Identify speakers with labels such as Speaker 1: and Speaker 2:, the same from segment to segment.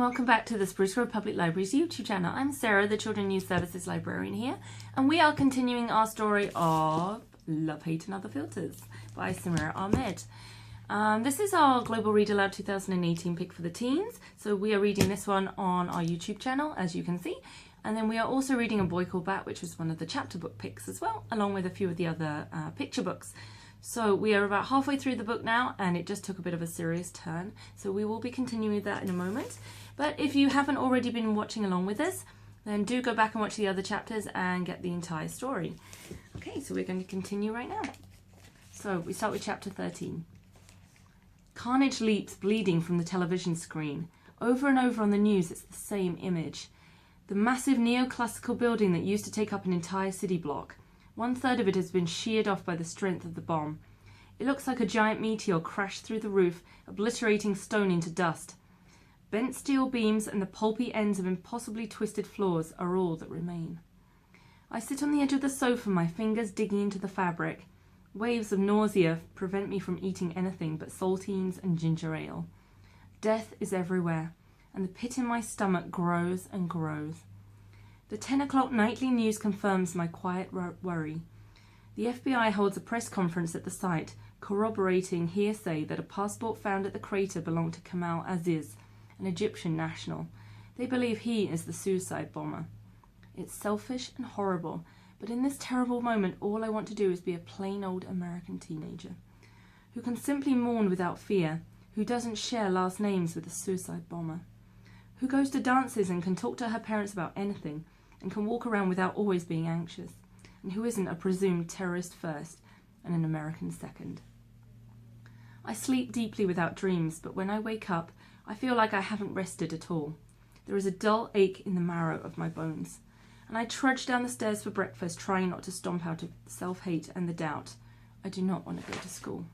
Speaker 1: welcome back to the Spruce Grove Public Library's YouTube channel. I'm Sarah, the Children News Services librarian here, and we are continuing our story of Love, Hate and Other Filters by Samira Ahmed. This is our Global Read Aloud 2018 pick for the teens, so we are reading this one on our YouTube channel, as you can see, and then we are also reading A Boy Called Bat, which was one of the chapter book picks as well, along with a few of the other picture books. So we are about halfway through the book now, and it just took a bit of a serious turn. So we will be continuing with that in a moment. But if you haven't already been watching along with us, then do go back and watch the other chapters and get the entire story. Okay, so we're going to continue right now. So we start with chapter 13. Carnage leaps bleeding from the television screen. Over and over on the news, it's the same image. The massive neoclassical building that used to take up an entire city block. 1/3 of it has been sheared off by the strength of the bomb. It looks like a giant meteor crashed through the roof, obliterating stone into dust. Bent steel beams and the pulpy ends of impossibly twisted floors are all that remain. I sit on the edge of the sofa, my fingers digging into the fabric. Waves of nausea prevent me from eating anything but saltines and ginger ale. Death is everywhere, and the pit in my stomach grows and grows. The 10 o'clock nightly news confirms my quiet worry. The FBI holds a press conference at the site, corroborating hearsay that a passport found at the crater belonged to Kamal Aziz, an Egyptian national. They believe he is the suicide bomber. It's selfish and horrible, but in this terrible moment, all I want to do is be a plain old American teenager, who can simply mourn without fear, who doesn't share last names with a suicide bomber, who goes to dances and can talk to her parents about anything, and can walk around without always being anxious, and who isn't a presumed terrorist first and an American second. I sleep deeply without dreams, but when I wake up, I feel like I haven't rested at all. There is a dull ache in the marrow of my bones, and I trudge down the stairs for breakfast, trying not to stomp out of self-hate and the doubt. I do not want to go to school.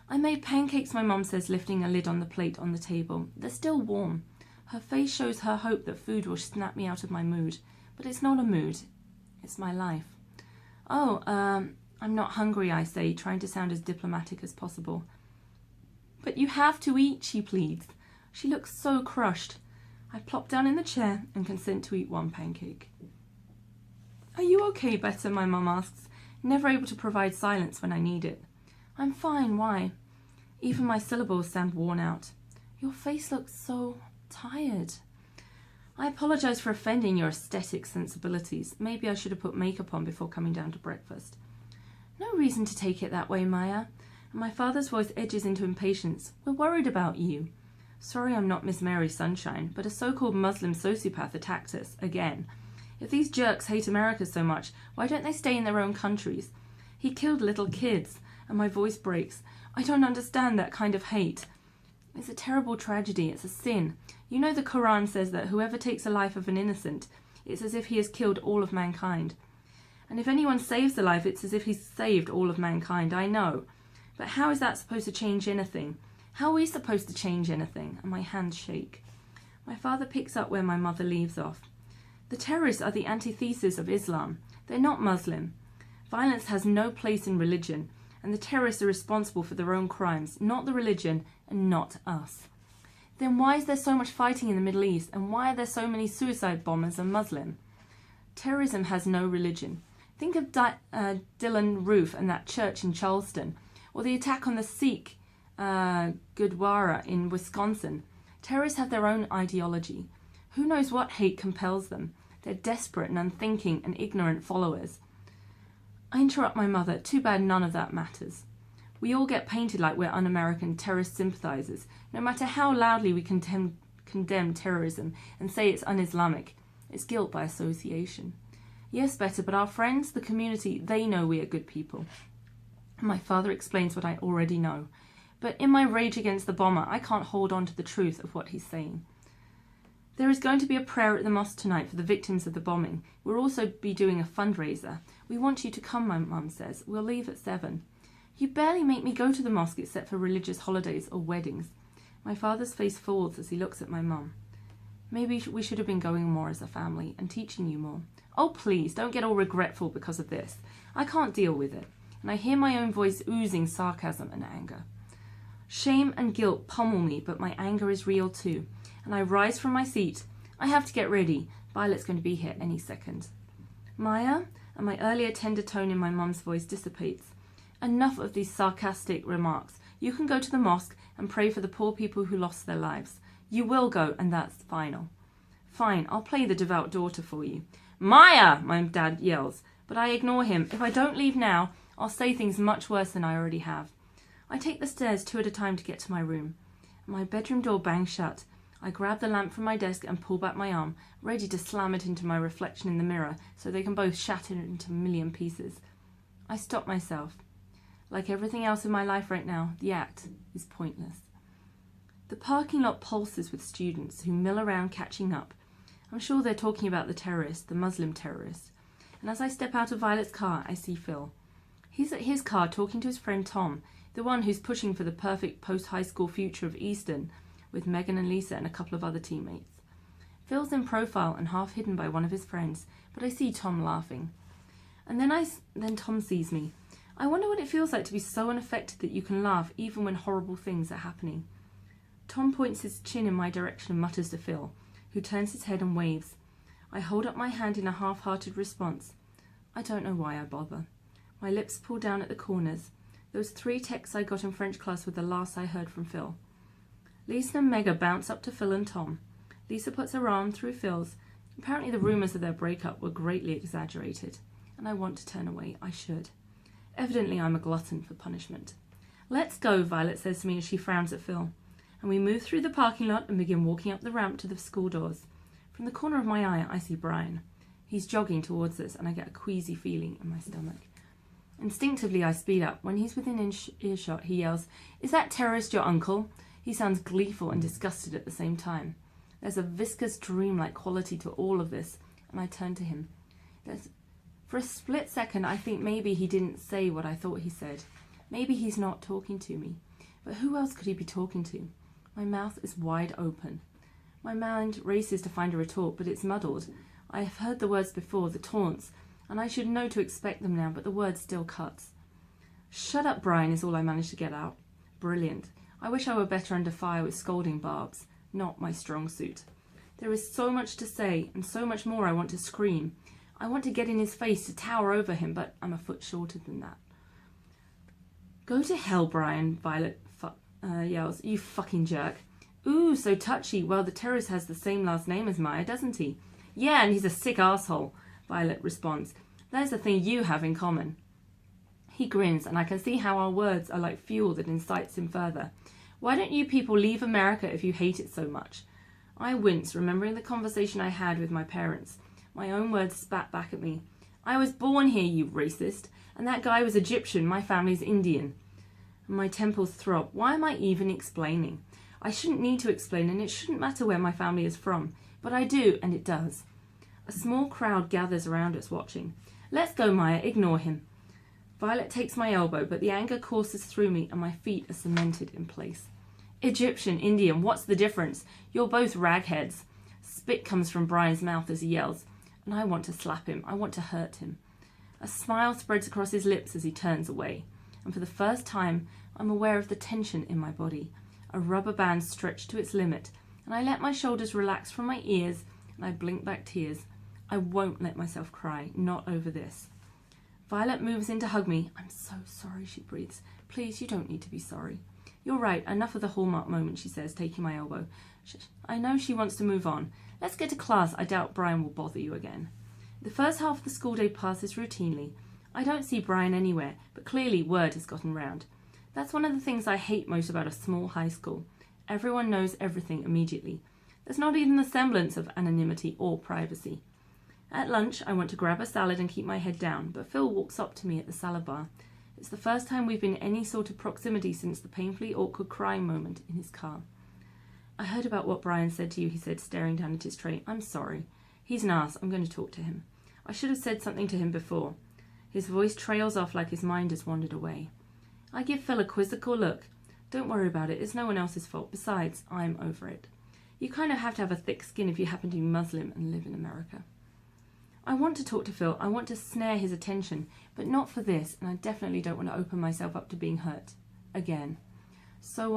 Speaker 1: I made pancakes, my mum says, lifting a lid on the plate on the table. They're still warm. Her face shows her hope that food will snap me out of my mood. But it's not a mood. It's my life. Oh, I'm not hungry, I say, trying to sound as diplomatic as possible. But you have to eat, she pleads. She looks so crushed. I plop down in the chair and consent to eat one pancake. Are you okay, Betta? My mum asks, never able to provide silence when I need it. I'm fine, why? Even my syllables sound worn out. Your face looks so tired. I apologise for offending your aesthetic sensibilities. Maybe I should have put makeup on before coming down to breakfast. No reason to take it that way, Maya. And my father's voice edges into impatience. We're worried about you. Sorry I'm not Miss Mary Sunshine, but a so-called Muslim sociopath attacked us, again. If these jerks hate America so much, why don't they stay in their own countries? He killed little kids, and my voice breaks. I don't understand that kind of hate. It's a terrible tragedy. It's a sin. You know the Quran says that whoever takes the life of an innocent, it's as if he has killed all of mankind. And if anyone saves the life, it's as if he's saved all of mankind. I know. But how is that supposed to change anything? How are we supposed to change anything? And my hands shake. My father picks up where my mother leaves off. The terrorists are the antithesis of Islam. They're not Muslim. Violence has no place in religion, and the terrorists are responsible for their own crimes, not the religion, and not us. Then why is there so much fighting in the Middle East, and why are there so many suicide bombers and Muslim? Terrorism has no religion. Think of Dylan Roof and that church in Charleston, or the attack on the Sikh Gurdwara in Wisconsin. Terrorists have their own ideology. Who knows what hate compels them? They're desperate and unthinking and ignorant followers. I interrupt my mother. Too bad none of that matters. We all get painted like we're un-American terrorist sympathizers, no matter how loudly we condemn terrorism and say it's un-Islamic. It's guilt by association. Yes, Betta, but our friends, the community, they know we are good people. My father explains what I already know. But in my rage against the bomber, I can't hold on to the truth of what he's saying. There is going to be a prayer at the mosque tonight for the victims of the bombing. We'll also be doing a fundraiser. We want you to come, my mum says. We'll leave at 7. You barely make me go to the mosque except for religious holidays or weddings. My father's face falls as he looks at my mum. Maybe we should have been going more as a family and teaching you more. Oh, please, don't get all regretful because of this. I can't deal with it. And I hear my own voice oozing sarcasm and anger. Shame and guilt pummel me, but my anger is real too. and I rise from my seat. I have to get ready. Violet's going to be here any second. Maya, and my earlier tender tone in my mum's voice dissipates. Enough of these sarcastic remarks. You can go to the mosque and pray for the poor people who lost their lives. You will go, and that's final. Fine, I'll play the devout daughter for you. Maya, my dad yells, but I ignore him. If I don't leave now, I'll say things much worse than I already have. I take the stairs 2 at a time to get to my room. My bedroom door bangs shut. I grab the lamp from my desk and pull back my arm, ready to slam it into my reflection in the mirror so they can both shatter into a million pieces. I stop myself. Like everything else in my life right now, the act is pointless. The parking lot pulses with students who mill around catching up. I'm sure they're talking about the terrorist, the Muslim terrorist. And as I step out of Violet's car, I see Phil. He's at his car talking to his friend Tom, the one who's pushing for the perfect post-high school future of Easton, with Megan and Lisa and a couple of other teammates. Phil's in profile and half hidden by one of his friends, but I see Tom laughing. And then Tom sees me. I wonder what it feels like to be so unaffected that you can laugh even when horrible things are happening. Tom points his chin in my direction and mutters to Phil, who turns his head and waves. I hold up my hand in a half-hearted response. I don't know why I bother. My lips pull down at the corners. Those 3 texts I got in French class were the last I heard from Phil. Lisa and Mega bounce up to Phil and Tom. Lisa puts her arm through Phil's. Apparently the rumours of their breakup were greatly exaggerated, and I want to turn away. I should. Evidently I'm a glutton for punishment. Let's go, Violet says to me as she frowns at Phil, and we move through the parking lot and begin walking up the ramp to the school doors. From the corner of my eye, I see Brian. He's jogging towards us, and I get a queasy feeling in my stomach. Instinctively, I speed up. When he's within earshot, he yells, "Is that terrorist your uncle?" He sounds gleeful and disgusted at the same time. There's a viscous, dreamlike quality to all of this, and I turn to him. For a split second, I think maybe he didn't say what I thought he said. Maybe he's not talking to me. But who else could he be talking to? My mouth is wide open. My mind races to find a retort, but it's muddled. I have heard the words before, the taunts, and I should know to expect them now, but the word still cuts. "Shut up, Brian," is all I manage to get out. Brilliant. I wish I were better under fire with scolding barbs. Not my strong suit. There is so much to say, and so much more I want to scream. I want to get in his face, to tower over him, but I'm a foot shorter than that. "Go to hell, Brian," Violet yells. "You fucking jerk." "Ooh, so touchy. Well, the terrorist has the same last name as Maya, doesn't he?" "Yeah, and he's a sick asshole," Violet responds. "There's a thing you have in common." He grins, and I can see how our words are like fuel that incites him further. "Why don't you people leave America if you hate it so much?" I wince, remembering the conversation I had with my parents. My own words spat back at me. "I was born here, you racist, and that guy was Egyptian, my family's Indian." And my temples throb. Why am I even explaining? I shouldn't need to explain, and it shouldn't matter where my family is from, but I do, and it does. A small crowd gathers around us watching. "Let's go, Maya, ignore him." Violet takes my elbow, but the anger courses through me and my feet are cemented in place. "Egyptian, Indian, what's the difference? You're both ragheads." Spit comes from Brian's mouth as he yells, and I want to slap him. I want to hurt him. A smile spreads across his lips as he turns away, and for the first time I'm aware of the tension in my body. A rubber band stretched to its limit, and I let my shoulders relax from my ears, and I blink back tears. I won't let myself cry, not over this. Violet moves in to hug me. "I'm so sorry," she breathes. "Please, you don't need to be sorry." "You're right, enough of the hallmark moment," she says, taking my elbow. I know she wants to move on. "Let's get to class. I doubt Brian will bother you again." The first half of the school day passes routinely. I don't see Brian anywhere, but clearly word has gotten round. That's one of the things I hate most about a small high school. Everyone knows everything immediately. There's not even the semblance of anonymity or privacy. At lunch, I want to grab a salad and keep my head down, but Phil walks up to me at the salad bar. It's the first time we've been in any sort of proximity since the painfully awkward crying moment in his car. "I heard about what Brian said to you," he said, staring down at his tray. "I'm sorry. He's an ass. I'm going to talk to him. I should have said something to him before." His voice trails off like his mind has wandered away. I give Phil a quizzical look. "Don't worry about it. It's no one else's fault. Besides, I'm over it. You kind of have to have a thick skin if you happen to be Muslim and live in America." I want to talk to Phil. I want to snare his attention, but not for this, and I definitely don't want to open myself up to being hurt. Again. "So,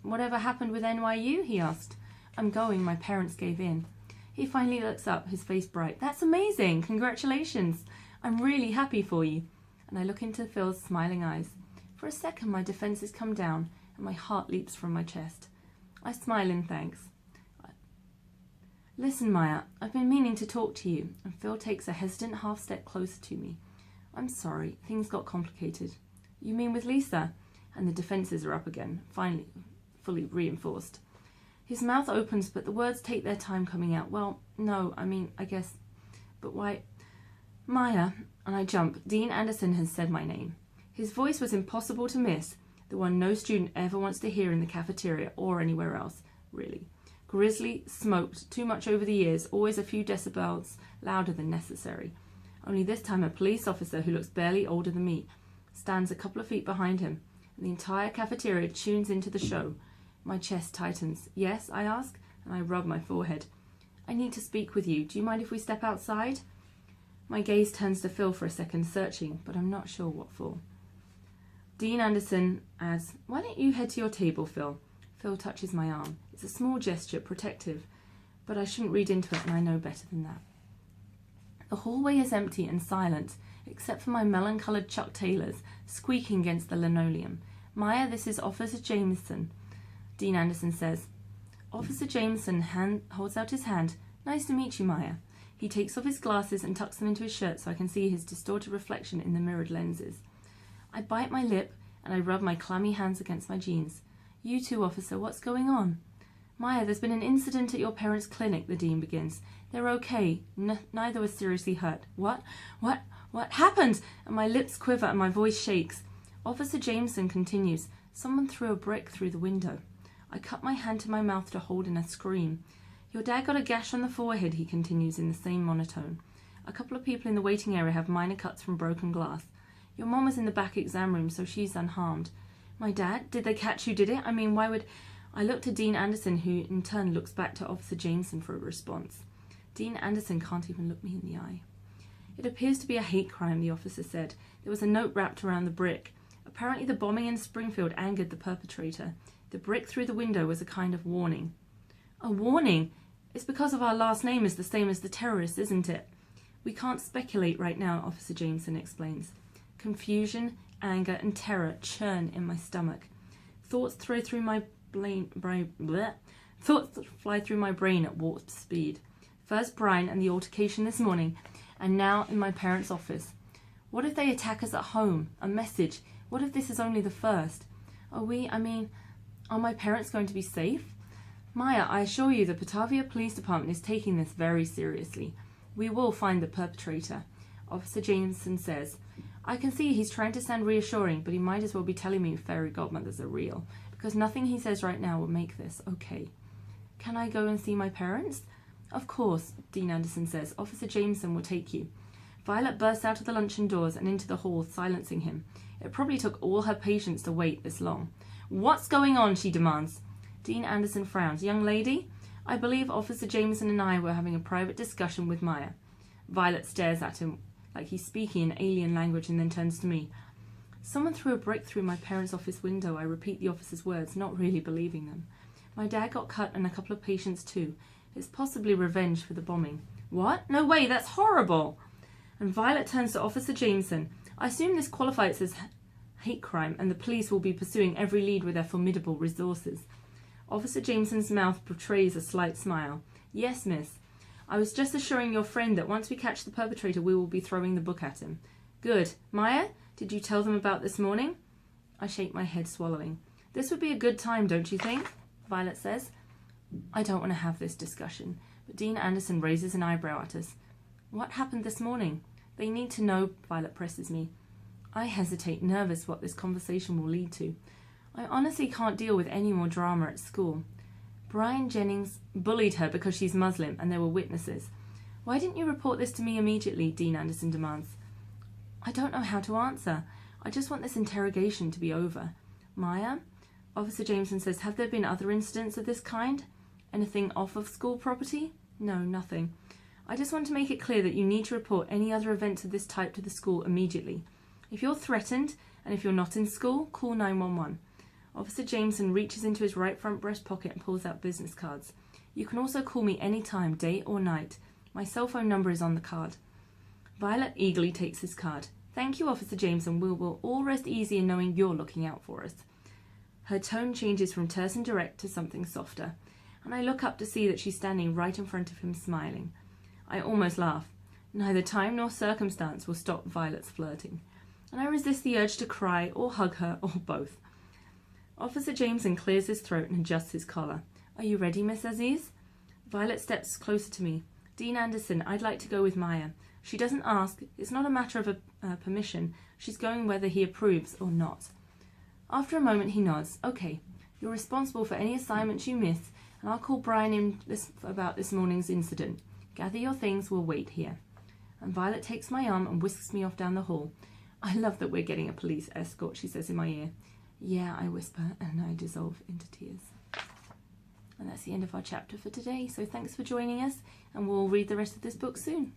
Speaker 1: whatever happened with NYU?" he asked. I'm going. My parents gave in. He finally looks up, his face bright. That's amazing. Congratulations. I'm really happy for you. And I look into Phil's smiling eyes. For a second, my defenses come down and my heart leaps from my chest. I smile in thanks. Listen, Maya, I've been meaning to talk to you. And Phil takes a hesitant half step closer to me. I'm sorry, things got complicated. You mean with Lisa? And the defenses are up again, finally, fully reinforced. His mouth opens, but the words take their time coming out. Well, no, I guess. But why? Maya, and I jump. Dean Anderson has said my name. His voice was impossible to miss, the one no student ever wants to hear in the cafeteria or anywhere else, really. Grizzly, smoked, too much over the years, always a few decibels louder than necessary. Only this time a police officer who looks barely older than me stands a couple of feet behind him, and the entire cafeteria tunes into the show. My chest tightens. Yes, I ask, and I rub my forehead. I need to speak with you. Do you mind if we step outside? My gaze turns to Phil for a second, searching, but I'm not sure what for. Dean Anderson adds, why don't you head to your table, Phil? Phil touches my arm. It's a small gesture, protective, but I shouldn't read into it, and I know better than that. The hallway is empty and silent, except for my melon-coloured Chuck Taylors squeaking against the linoleum. Maya, this is Officer Jameson. Dean Anderson says. Officer Jameson holds out his hand. Nice to meet you, Maya. He takes off his glasses and tucks them into his shirt so I can see his distorted reflection in the mirrored lenses. I bite my lip and I rub my clammy hands against my jeans. You too, officer, what's going on? Maya, there's been an incident at your parents' clinic, the dean begins. They're okay. Neither was seriously hurt. What happened? And my lips quiver and my voice shakes. Officer Jameson continues. Someone threw a brick through the window. I cut my hand to my mouth to hold in a scream. Your dad got a gash on the forehead, he continues in the same monotone. A couple of people in the waiting area have minor cuts from broken glass. Your mom was in the back exam room, so she's unharmed. My dad? Did they catch who did it? Why would... I look to Dean Anderson, who in turn looks back to Officer Jameson for a response. Dean Anderson can't even look me in the eye. It appears to be a hate crime, the officer said. There was a note wrapped around the brick. Apparently the bombing in Springfield angered the perpetrator. The brick through the window was a kind of warning. A warning? It's because of our last name is the same as the terrorist, isn't it? We can't speculate right now, Officer Jameson explains. Confusion, anger, and terror churn in my stomach. Thoughts fly through my brain at warp speed. First Brian and the altercation this morning, and now in my parents' office. What if they attack us at home? A message? What if this is only the first? Are my parents going to be safe? Maya, I assure you the Batavia Police Department is taking this very seriously. We will find the perpetrator. Officer Jameson says. I can see he's trying to sound reassuring, but he might as well be telling me fairy godmothers are real, because nothing he says right now will make this okay. Can I go and see my parents? Of course, Dean Anderson says. Officer Jameson will take you. Violet bursts out of the luncheon doors and into the hall, silencing him. It probably took all her patience to wait this long. What's going on? She demands. Dean Anderson frowns. Young lady, I believe Officer Jameson and I were having a private discussion with Maya. Violet stares at him like he's speaking in alien language and then turns to me. Someone threw a brick through my parents' office window. I repeat the officer's words, not really believing them. My dad got cut and a couple of patients too. It's possibly revenge for the bombing. What? No way, that's horrible! And Violet turns to Officer Jameson. I assume this qualifies as hate crime and the police will be pursuing every lead with their formidable resources. Officer Jameson's mouth betrays a slight smile. Yes, miss. I was just assuring your friend that once we catch the perpetrator, we will be throwing the book at him. Good. Maya, did you tell them about this morning? I shake my head, swallowing. This would be a good time, don't you think? Violet says. I don't want to have this discussion, but Dean Anderson raises an eyebrow at us. What happened this morning? They need to know, Violet presses me. I hesitate, nervous what this conversation will lead to. I honestly can't deal with any more drama at school. Brian Jennings bullied her because she's Muslim and there were witnesses. Why didn't you report this to me immediately? Dean Anderson demands. I don't know how to answer. I just want this interrogation to be over. Maya? Officer Jameson says, have there been other incidents of this kind? Anything off of school property? No, nothing. I just want to make it clear that you need to report any other events of this type to the school immediately. If you're threatened, and if you're not in school, call 911. Officer Jameson reaches into his right front breast pocket and pulls out business cards. You can also call me anytime, day or night. My cell phone number is on the card. Violet eagerly takes his card. Thank you, Officer James, and we will all rest easy in knowing you're looking out for us. Her tone changes from terse and direct to something softer, and I look up to see that she's standing right in front of him, smiling. I almost laugh. Neither time nor circumstance will stop Violet's flirting, and I resist the urge to cry or hug her or both. Officer Jameson clears his throat and adjusts his collar. Are you ready, Miss Aziz? Violet steps closer to me. Dean Anderson, I'd like to go with Maya. She doesn't ask. It's not a matter of permission. She's going whether he approves or not. After a moment, he nods. Okay, you're responsible for any assignments you miss, and I'll call Brian in about this morning's incident. Gather your things, we'll wait here. And Violet takes my arm and whisks me off down the hall. I love that we're getting a police escort, she says in my ear. Yeah, I whisper, and I dissolve into tears. And that's the end of our chapter for today. So thanks for joining us, and we'll read the rest of this book soon.